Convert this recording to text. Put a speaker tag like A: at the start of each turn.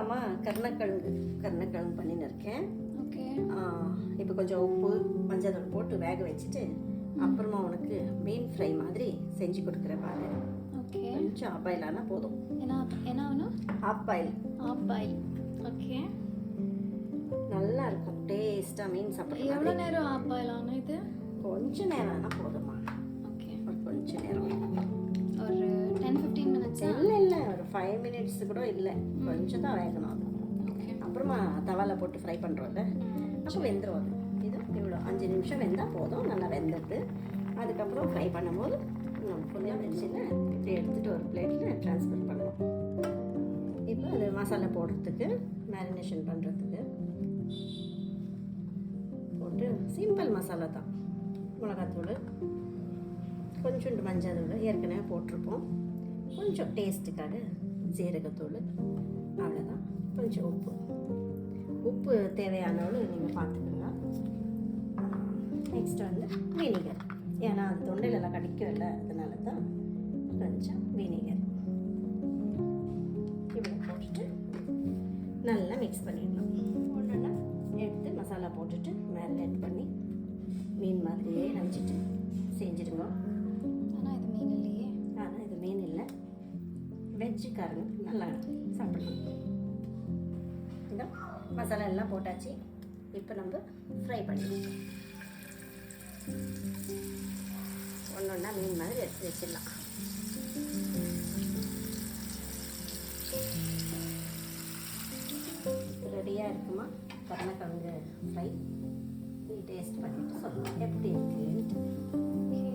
A: அப்புறமா கருணக்கிழங்கு பண்ணின்னு இருக்கேன்.
B: ஓகே.
A: இப்போ கொஞ்சம் உப்பு மஞ்சள் தூள் போட்டு வேக வச்சுட்டு அப்புறமா உனக்கு மீன் ஃப்ரை மாதிரி செஞ்சு கொடுக்குறேன் பாரு.
B: ஓகே.
A: கொஞ்சம் ஆப்பாயில் ஆனால் போதும்.
B: என்ன வேணும்?
A: ஆப்பாயில்.
B: ஆப்பாயில். ஓகே.
A: நல்லா இருக்கும் டேஸ்ட்டாக மீன் சாப்பிட்றது.
B: எவ்வளோ நேரம் ஆப்பாயில் ஆனும் இது?
A: கொஞ்சம் நேரம் ஆனால் போதுமா.
B: ஓகே.
A: ஒரு கொஞ்சம் நேரம்,
B: ஒரு 10-15 மினிட்ஸ்?
A: இல்லை ஒரு 5 மினிட்ஸ் கூட இல்லை, கொஞ்சம் தான் வேகணும் அது.
B: ஓகே.
A: அப்புறமா தவாவில் போட்டு ஃப்ரை பண்ணுறோம்ல, அப்போ வெந்துடும் அது. இது இவ்வளோ 5 நிமிஷம் வெந்தால் போதும், நல்லா வெந்துடுது. அதுக்கப்புறம் ஃப்ரை பண்ணும்போது நம்ம ஃபுல்லாக வெந்துச்சுன்னா இப்படி எடுத்துகிட்டு ஒரு பிளேட்டில் ட்ரான்ஸ்ஃபர் பண்ணணும். இப்போ அது மசாலா போடுறதுக்கு, மேரினேஷன் பண்ணுறதுக்கு போட்டு சிம்பிள் மசாலா தான். மிளகாத்தூள், கொஞ்சோண்டு மஞ்சள் தூள் ஏற்கனவே போட்டிருப்போம், கொஞ்சம் டேஸ்ட்டுக்காக ஜீரகத்தூள், அவ்வளோதான். கொஞ்சம் உப்பு தேவையானவளவு நீங்கள் பார்த்துக்கோங்க. நெக்ஸ்ட் வந்து வினிகர், ஏன்னா அது தொண்டையிலலாம் கடிக்கவில்லை, அதனால தான் கொஞ்சம் வினிகர் இப்படி போட்டுட்டு நல்லா மிக்ஸ் பண்ணிடணும். ஒன்றுன்னா எடுத்து மசாலா போட்டுட்டு மேரினேட் பண்ணி மீன் மாதிரியே நினச்சிட்டு செஞ்சுடுங்க.
B: ஆனால் இது மீன் இல்லையே.
A: ஆனால் இது மீன் இல்லை, வெஜ்ஜுக்காரங்க நல்லா சாப்பிடலாம். இந்த மசாலா எல்லாம் போட்டாச்சு. இப்போ நம்ம ஃப்ரை பண்ணிடுவோம். ஒன்றா மீன் மாதிரி எடுத்து வச்சிடலாம். ரெடியாக இருக்குமா கருணக்கிழங்கு ஃப்ரை? நீ டேஸ்ட் பண்ணிட்டு சொல்லலாம் எப்படி இருக்குன்ட்டு.
B: ஓகே.